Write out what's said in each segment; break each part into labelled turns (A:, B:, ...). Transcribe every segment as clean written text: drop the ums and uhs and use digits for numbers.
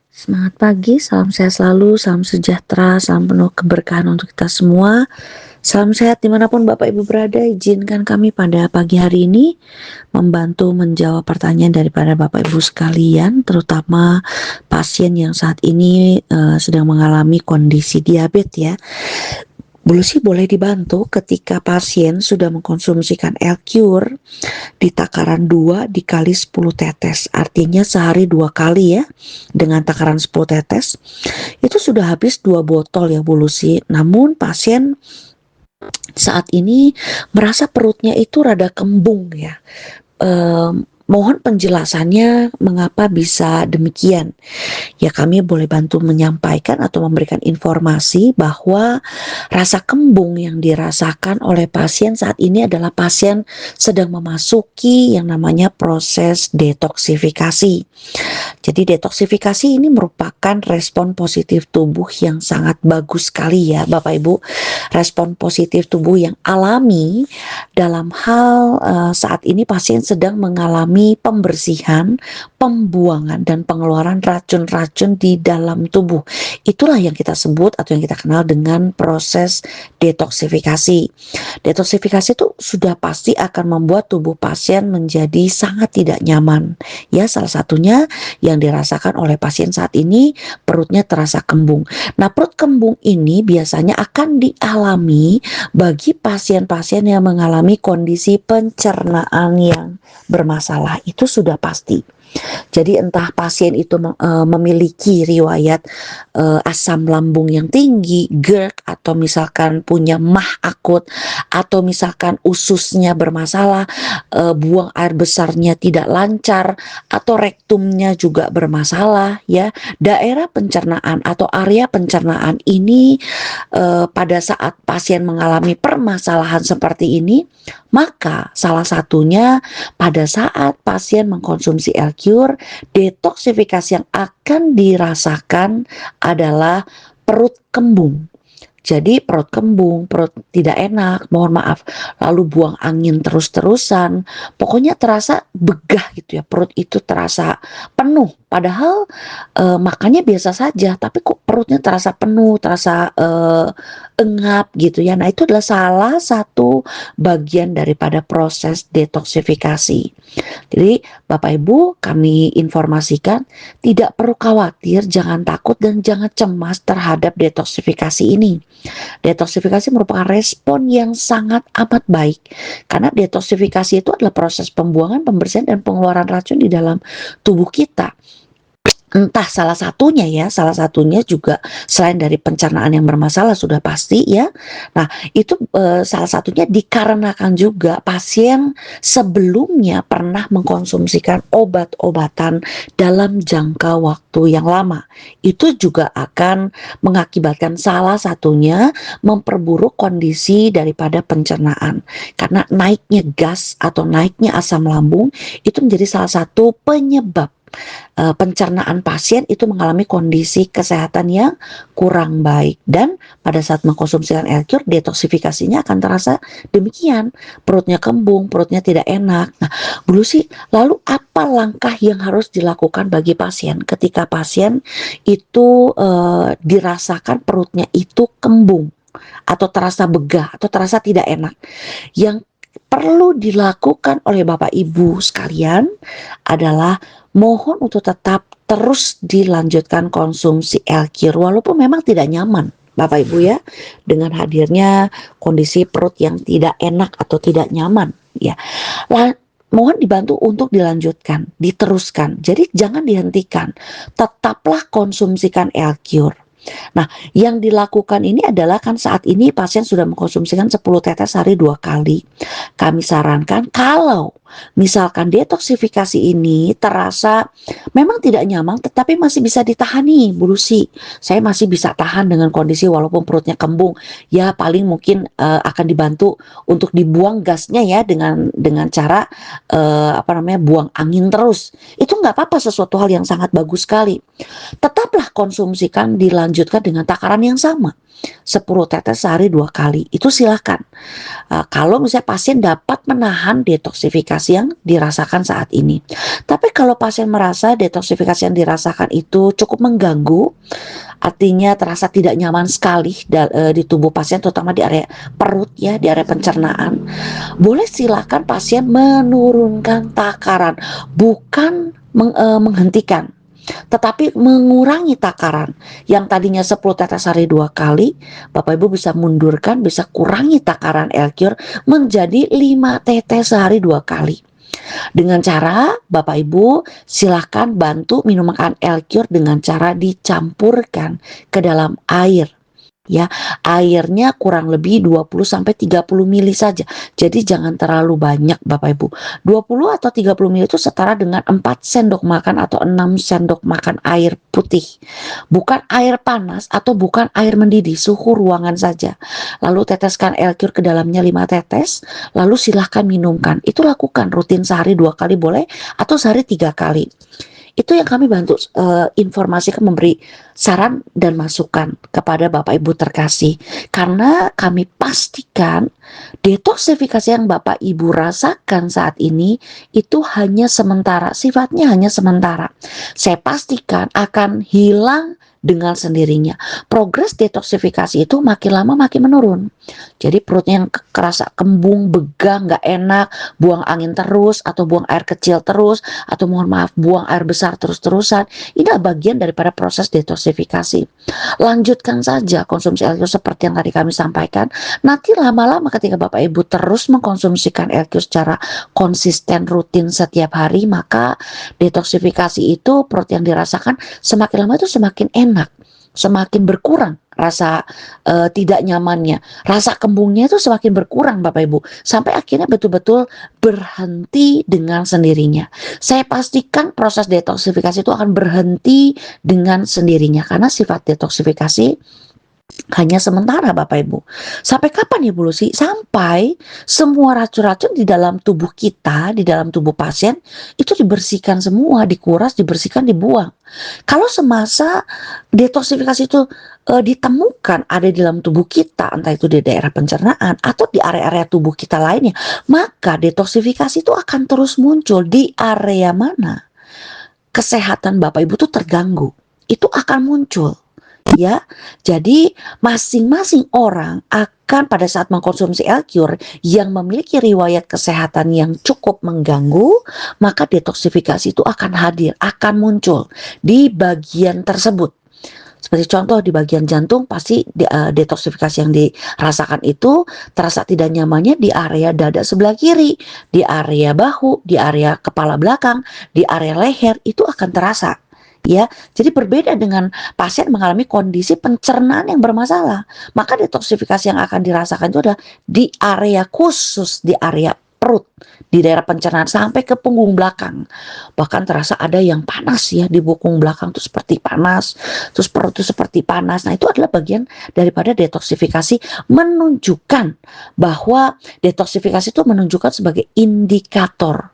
A: Semangat pagi, salam sehat selalu, salam sejahtera, salam penuh keberkahan untuk kita semua. Salam sehat dimanapun Bapak Ibu berada. Izinkan kami pada pagi hari ini membantu menjawab pertanyaan daripada Bapak Ibu sekalian, terutama pasien yang saat ini sedang mengalami kondisi diabetes ya. Bulusi boleh dibantu ketika pasien sudah mengkonsumsikan L-Cure di takaran 2 dikali 10 tetes. Artinya sehari 2 kali ya, dengan takaran 10 tetes. Itu sudah habis 2 botol ya Bulusi. Namun pasien saat ini merasa perutnya itu rada kembung ya. Mohon penjelasannya mengapa bisa demikian. Ya kami boleh bantu menyampaikan atau memberikan informasi bahwa rasa kembung yang dirasakan oleh pasien saat ini adalah pasien sedang memasuki yang namanya proses detoksifikasi. Jadi detoksifikasi ini merupakan respon positif tubuh yang sangat bagus sekali ya Bapak Ibu. Respon positif tubuh yang alami dalam hal saat ini pasien sedang mengalami pembersihan, pembuangan dan pengeluaran racun-racun di dalam tubuh. Itulah yang kita sebut atau yang kita kenal dengan proses detoksifikasi. Detoksifikasi itu sudah pasti akan membuat tubuh pasien menjadi sangat tidak nyaman. Ya, salah satunya yang dirasakan oleh pasien saat ini perutnya terasa kembung. Nah, perut kembung ini biasanya akan dialami bagi pasien-pasien yang mengalami kondisi pencernaan yang bermasalah. Itu sudah pasti. Jadi entah pasien itu memiliki riwayat asam lambung yang tinggi, GERD, atau misalkan punya MAH akut, atau misalkan ususnya bermasalah, buang air besarnya tidak lancar, atau rektumnya juga bermasalah ya. Daerah pencernaan atau area pencernaan ini pada saat pasien mengalami permasalahan seperti ini, maka salah satunya pada saat pasien mengkonsumsi L-Cure, detoksifikasi yang akan dirasakan adalah perut kembung. Jadi perut kembung, perut tidak enak, mohon maaf, lalu buang angin terus-terusan, pokoknya terasa begah gitu ya, perut itu terasa penuh. Padahal makannya biasa saja, tapi kok perutnya terasa penuh, terasa engap gitu ya. Nah itu adalah salah satu bagian daripada proses detoksifikasi. Jadi Bapak Ibu kami informasikan tidak perlu khawatir, jangan takut dan jangan cemas terhadap detoksifikasi ini. Detoksifikasi merupakan respon yang sangat amat baik karena detoksifikasi itu adalah proses pembuangan, pembersihan dan pengeluaran racun di dalam tubuh kita. Entah salah satunya juga selain dari pencernaan yang bermasalah sudah pasti ya. Nah itu salah satunya dikarenakan juga pasien sebelumnya pernah mengkonsumsikan obat-obatan dalam jangka waktu yang lama. Itu juga akan mengakibatkan salah satunya memperburuk kondisi daripada pencernaan. Karena naiknya gas atau naiknya asam lambung itu menjadi salah satu penyebab pencernaan pasien itu mengalami kondisi kesehatan yang kurang baik, dan pada saat mengkonsumsikan L-Cure detoksifikasinya akan terasa demikian, perutnya kembung, perutnya tidak enak. Nah, Bulusi, lalu apa langkah yang harus dilakukan bagi pasien ketika pasien itu dirasakan perutnya itu kembung atau terasa begah atau terasa tidak enak? Yang perlu dilakukan oleh Bapak Ibu sekalian adalah mohon untuk tetap terus dilanjutkan konsumsi L-Cure walaupun memang tidak nyaman Bapak Ibu ya, dengan hadirnya kondisi perut yang tidak enak atau tidak nyaman ya. Mohon dibantu untuk dilanjutkan, diteruskan. Jadi jangan dihentikan. Tetaplah konsumsikan L-Cure. Nah, yang dilakukan ini adalah kan saat ini pasien sudah mengkonsumsikan 10 tetes sehari 2 kali. Kami sarankan kalau misalkan detoksifikasi ini terasa memang tidak nyaman tetapi masih bisa ditahani, Bulusi. Saya masih bisa tahan dengan kondisi walaupun perutnya kembung. Ya paling mungkin akan dibantu untuk dibuang gasnya ya dengan cara buang angin terus. Itu nggak apa-apa, sesuatu hal yang sangat bagus sekali. Tetap bolehlah konsumsikan dilanjutkan dengan takaran yang sama. 10 tetes sehari 2 kali, itu silakan. Kalau misalnya pasien dapat menahan detoksifikasi yang dirasakan saat ini. Tapi kalau pasien merasa detoksifikasi yang dirasakan itu cukup mengganggu, artinya terasa tidak nyaman sekali di tubuh pasien, terutama di area perut ya, di area pencernaan, boleh silakan pasien menurunkan takaran, bukan menghentikan, tetapi mengurangi takaran. Yang tadinya 10 tetes sehari 2 kali, Bapak Ibu bisa mundurkan, bisa kurangi takaran L-Cure menjadi 5 tetes sehari 2 kali. Dengan cara Bapak Ibu silahkan bantu minum makan L-Cure dengan cara dicampurkan ke dalam air. Ya, airnya kurang lebih 20-30 mili saja. Jadi jangan terlalu banyak Bapak Ibu. 20 atau 30 mili itu setara dengan 4 sendok makan atau 6 sendok makan air putih. Bukan air panas atau bukan air mendidih, suhu ruangan saja. Lalu teteskan L-Cure ke dalamnya 5 tetes, lalu silahkan minumkan. Itu lakukan rutin sehari 2 kali boleh atau sehari 3 kali. Itu yang kami bantu informasikan, memberi saran dan masukan kepada Bapak Ibu terkasih. Karena kami pastikan detoksifikasi yang Bapak Ibu rasakan saat ini itu hanya sementara, sifatnya hanya sementara. Saya pastikan akan hilang dengan sendirinya. Progres detoksifikasi itu makin lama makin menurun. Jadi perutnya yang kerasa kembung, begang, nggak enak, buang angin terus, atau buang air kecil terus, atau mohon maaf buang air besar terus-terusan. Ini adalah bagian daripada proses detoksifikasi. Lanjutkan saja konsumsi L-Cure seperti yang tadi kami sampaikan. Nanti lama-lama ketika Bapak Ibu terus mengkonsumsikan L-Cure secara konsisten rutin setiap hari, maka detoksifikasi itu perut yang dirasakan semakin lama itu semakin enak, semakin berkurang rasa tidak nyamannya, rasa kembungnya itu semakin berkurang Bapak Ibu, sampai akhirnya betul-betul berhenti dengan sendirinya. Saya pastikan proses detoksifikasi itu akan berhenti dengan sendirinya, karena sifat detoksifikasi hanya sementara Bapak Ibu. Sampai kapan ya Bu Lucy? Sampai semua racun-racun di dalam tubuh kita, di dalam tubuh pasien itu dibersihkan semua, dikuras, dibersihkan, dibuang. Kalau semasa detoksifikasi itu ditemukan ada di dalam tubuh kita, entah itu di daerah pencernaan atau di area-area tubuh kita lainnya, maka detoksifikasi itu akan terus muncul di area mana kesehatan Bapak Ibu tuh terganggu. Itu akan muncul. Ya, jadi masing-masing orang akan pada saat mengkonsumsi L-Cure yang memiliki riwayat kesehatan yang cukup mengganggu, maka detoksifikasi itu akan hadir, akan muncul di bagian tersebut. Seperti contoh di bagian jantung, pasti detoksifikasi yang dirasakan itu terasa tidak nyamannya di area dada sebelah kiri, di area bahu, di area kepala belakang, di area leher, itu akan terasa. Ya, jadi berbeda dengan pasien mengalami kondisi pencernaan yang bermasalah. Maka detoksifikasi yang akan dirasakan itu adalah di area khusus, di area perut, di daerah pencernaan sampai ke punggung belakang. Bahkan terasa ada yang panas ya di punggung belakang itu seperti panas, terus perut itu seperti panas. Nah, itu adalah bagian daripada detoksifikasi, menunjukkan bahwa detoksifikasi itu menunjukkan sebagai indikator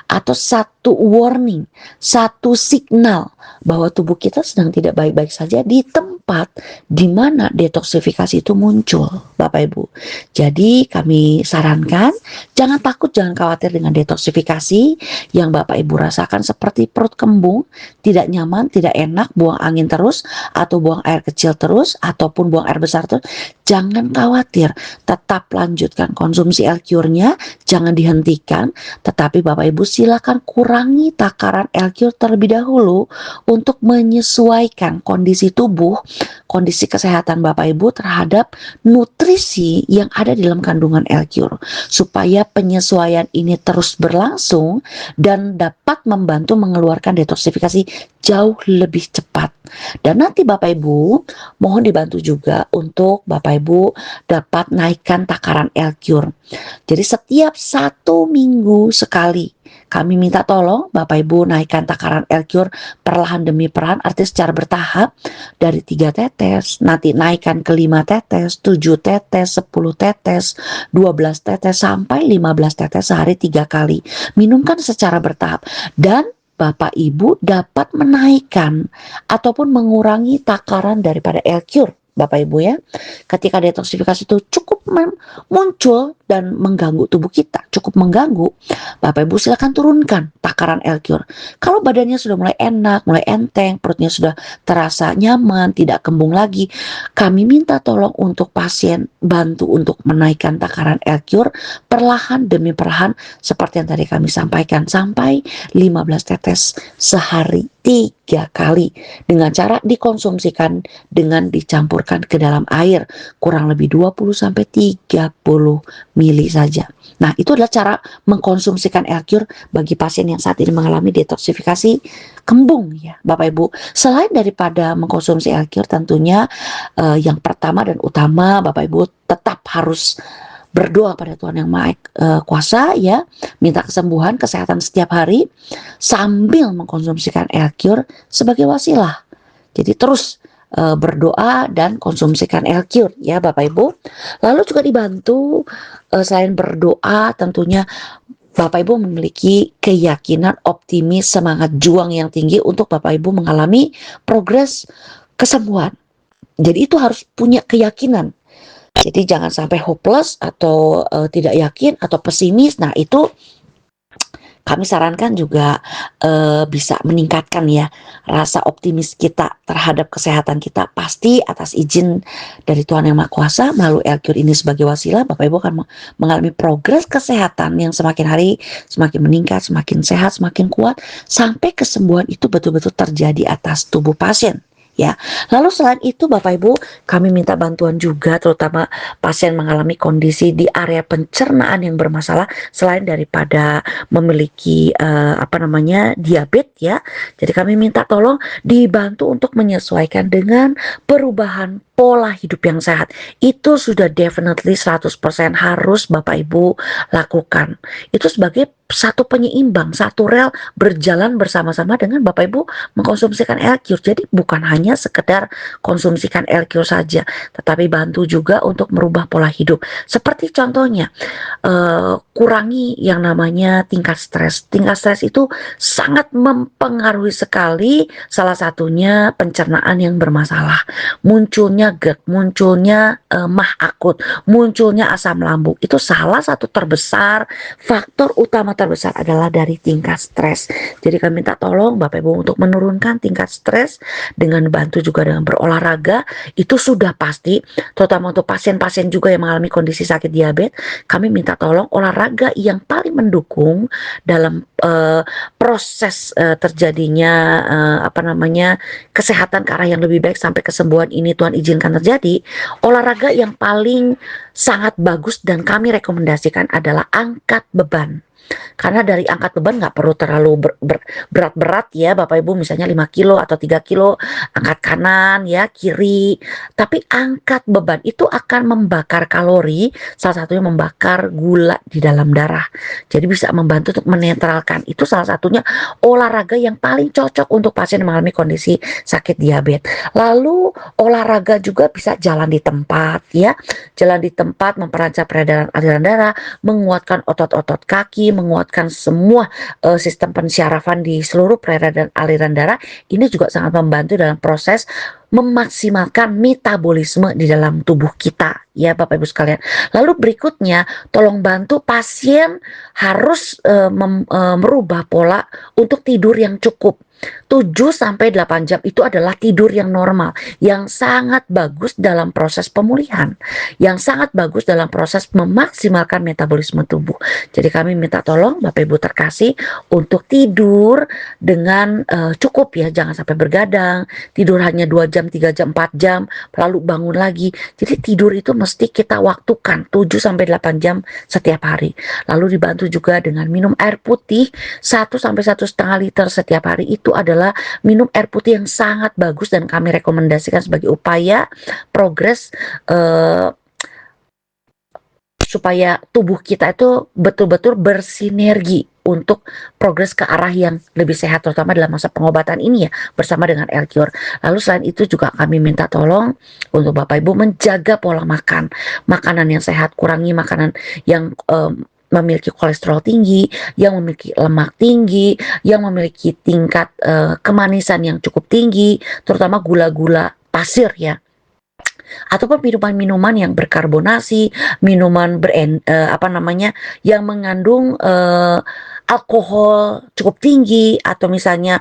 A: atau satu warning, satu signal bahwa tubuh kita sedang tidak baik-baik saja di tempat di mana detoksifikasi itu muncul, Bapak Ibu. Jadi kami sarankan jangan takut, jangan khawatir dengan detoksifikasi yang Bapak Ibu rasakan seperti perut kembung, tidak nyaman, tidak enak, buang angin terus, atau buang air kecil terus, ataupun buang air besar terus. Jangan khawatir, tetap lanjutkan konsumsi L-Cure-nya, jangan dihentikan, tetapi Bapak Ibu silakan kurangi takaran L-Cure terlebih dahulu untuk menyesuaikan kondisi tubuh, kondisi kesehatan Bapak Ibu terhadap nutrisi yang ada di dalam kandungan L-Cure, supaya penyesuaian ini terus berlangsung dan dapat membantu mengeluarkan detoksifikasi jauh lebih cepat. Dan nanti Bapak Ibu mohon dibantu juga untuk Bapak Ibu dapat naikkan takaran L-Cure. Jadi setiap 1 minggu sekali kami minta tolong Bapak Ibu naikkan takaran L-Cure perlahan demi perlahan, artinya secara bertahap, dari 3 tetes, nanti naikkan ke 5 tetes, 7 tetes, 10 tetes, 12 tetes, sampai 15 tetes sehari 3 kali. Minumkan secara bertahap dan Bapak Ibu dapat menaikkan ataupun mengurangi takaran daripada L-Cure, Bapak Ibu ya. Ketika detoksifikasi itu cukup muncul dan mengganggu tubuh kita, cukup mengganggu, Bapak Ibu silakan turunkan takaran L-Cure. Kalau badannya sudah mulai enak, mulai enteng, perutnya sudah terasa nyaman, tidak kembung lagi, kami minta tolong untuk pasien bantu untuk menaikkan takaran L-Cure perlahan demi perlahan seperti yang tadi kami sampaikan, sampai 15 tetes sehari 3 kali dengan cara dikonsumsikan dengan dicampurkan ke dalam air kurang lebih 20 sampai 30 mili saja. Nah, itu adalah cara mengkonsumsikan L-Cure bagi pasien yang saat ini mengalami detoksifikasi kembung ya, Bapak Ibu. Selain daripada mengkonsumsi L-Cure, tentunya yang pertama dan utama Bapak Ibu tetap harus berdoa pada Tuhan Yang Maha Kuasa ya, minta kesembuhan, kesehatan setiap hari sambil mengkonsumsikan L-Cure sebagai wasilah. Jadi terus berdoa dan konsumsikan L-Cure ya Bapak Ibu. Lalu juga dibantu selain berdoa, tentunya Bapak Ibu memiliki keyakinan, optimis, semangat juang yang tinggi untuk Bapak Ibu mengalami progres kesembuhan. Jadi itu harus punya keyakinan. Jadi jangan sampai hopeless atau tidak yakin atau pesimis. Nah, itu kami sarankan juga bisa meningkatkan ya rasa optimis kita terhadap kesehatan kita. Pasti atas izin dari Tuhan Yang Maha Kuasa melalui L-Cure ini sebagai wasilah, Bapak Ibu akan mengalami progres kesehatan yang semakin hari semakin meningkat, semakin sehat, semakin kuat, sampai kesembuhan itu betul-betul terjadi atas tubuh pasien. Ya, lalu selain itu Bapak Ibu, kami minta bantuan juga terutama pasien mengalami kondisi di area pencernaan yang bermasalah selain daripada memiliki diabetes ya. Jadi kami minta tolong dibantu untuk menyesuaikan dengan perubahan pola hidup yang sehat. Itu sudah definitely 100% harus Bapak Ibu lakukan. Itu sebagai satu penyeimbang, satu rel berjalan bersama-sama dengan Bapak Ibu mengkonsumsikan L-Cure. Jadi bukan hanya sekedar konsumsikan L-Cure saja, tetapi bantu juga untuk merubah pola hidup. Seperti contohnya, kurangi yang namanya tingkat stres. Tingkat stres itu sangat mempengaruhi sekali, salah satunya pencernaan yang bermasalah. Munculnya GERD, munculnya mah akut, munculnya asam lambung. Itu salah satu terbesar, faktor utama terbesar adalah dari tingkat stres. Jadi kami minta tolong Bapak Ibu untuk menurunkan tingkat stres dengan bantu juga dengan berolahraga. Itu sudah pasti, terutama untuk pasien-pasien juga yang mengalami kondisi sakit diabetes, kami minta tolong olahraga yang paling mendukung dalam proses terjadinya kesehatan ke arah yang lebih baik sampai kesembuhan ini Tuhan izinkan terjadi. Olahraga yang paling sangat bagus dan kami rekomendasikan adalah angkat beban. Karena dari angkat beban nggak perlu terlalu berat-berat ya Bapak Ibu, misalnya 5 kilo atau 3 kilo, angkat kanan ya, kiri. Tapi angkat beban itu akan membakar kalori, salah satunya membakar gula di dalam darah. Jadi bisa membantu untuk menetralkan. Itu salah satunya olahraga yang paling cocok untuk pasien yang mengalami kondisi sakit diabetes. Lalu olahraga juga bisa jalan di tempat ya. Jalan di tempat memperlancar peredaran aliran darah, menguatkan otot-otot kaki, menguatkan semua sistem pensyarafan di seluruh peredaran aliran darah. Ini juga sangat membantu dalam proses memaksimalkan metabolisme di dalam tubuh kita ya Bapak Ibu sekalian. Lalu berikutnya tolong bantu pasien harus merubah pola untuk tidur yang cukup. 7-8 jam itu adalah tidur yang normal, yang sangat bagus dalam proses pemulihan, yang sangat bagus dalam proses memaksimalkan metabolisme tubuh. Jadi kami minta tolong Bapak Ibu terkasih untuk tidur dengan cukup ya, jangan sampai bergadang, tidur hanya 2 jam, 3 jam, 4 jam, lalu bangun lagi. Jadi tidur itu mesti kita waktukan 7-8 jam setiap hari. Lalu dibantu juga dengan minum air putih 1-1,5 liter setiap hari. Itu adalah minum air putih yang sangat bagus dan kami rekomendasikan sebagai upaya progres supaya tubuh kita itu betul-betul bersinergi untuk progres ke arah yang lebih sehat, terutama dalam masa pengobatan ini ya, bersama dengan L-Cure. Lalu selain itu juga kami minta tolong untuk Bapak Ibu menjaga pola makan, makanan yang sehat, kurangi makanan yang memiliki kolesterol tinggi, yang memiliki lemak tinggi, yang memiliki tingkat kemanisan yang cukup tinggi, terutama gula-gula pasir ya, ataupun minuman-minuman yang berkarbonasi, minuman yang mengandung alkohol cukup tinggi, atau misalnya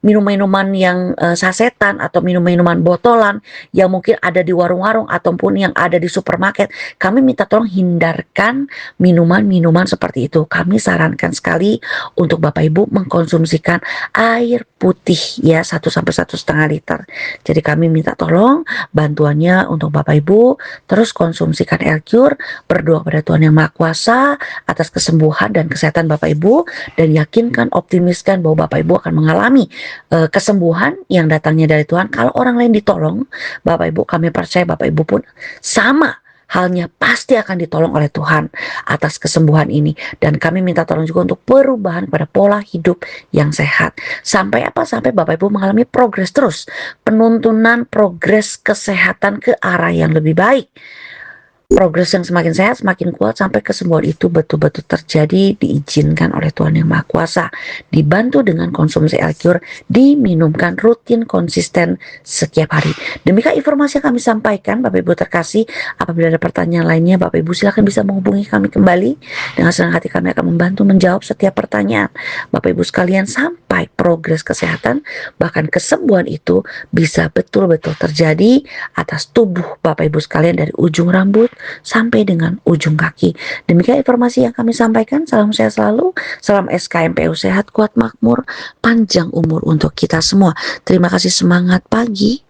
A: minuman-minuman yang sasetan atau minuman-minuman botolan yang mungkin ada di warung-warung ataupun yang ada di supermarket. Kami minta tolong hindarkan minuman-minuman seperti itu. Kami sarankan sekali untuk Bapak Ibu mengkonsumsikan air putih ya, 1 sampai 1,5 liter. Jadi kami minta tolong bantuannya untuk Bapak Ibu, terus konsumsikan L-Cure, berdoa pada Tuhan Yang Maha Kuasa atas kesembuhan dan kesehatan Bapak Ibu, dan yakinkan, optimiskan bahwa Bapak Ibu akan mengalami kesembuhan yang datangnya dari Tuhan. Kalau orang lain ditolong, Bapak Ibu, kami percaya Bapak Ibu pun sama halnya pasti akan ditolong oleh Tuhan atas kesembuhan ini. Dan kami minta tolong juga untuk perubahan pada pola hidup yang sehat. Sampai apa? Sampai Bapak Ibu mengalami progres terus, penuntunan progres kesehatan ke arah yang lebih baik. Progres yang semakin sehat, semakin kuat, sampai kesembuhan itu betul-betul terjadi, diizinkan oleh Tuhan Yang Maha Kuasa. Dibantu dengan konsumsi L-Cure, diminumkan rutin, konsisten setiap hari. Demikian informasi yang kami sampaikan, Bapak Ibu terkasih. Apabila ada pertanyaan lainnya, Bapak Ibu silakan bisa menghubungi kami kembali. Dengan senang hati kami akan membantu menjawab setiap pertanyaan Bapak Ibu sekalian, sampai progres kesehatan, bahkan kesembuhan itu bisa betul-betul terjadi atas tubuh Bapak Ibu sekalian, dari ujung rambut sampai dengan ujung kaki. Demikian informasi yang kami sampaikan. Salam sehat selalu. Salam SKMPU sehat, kuat, makmur, panjang umur untuk kita semua. Terima kasih, semangat pagi.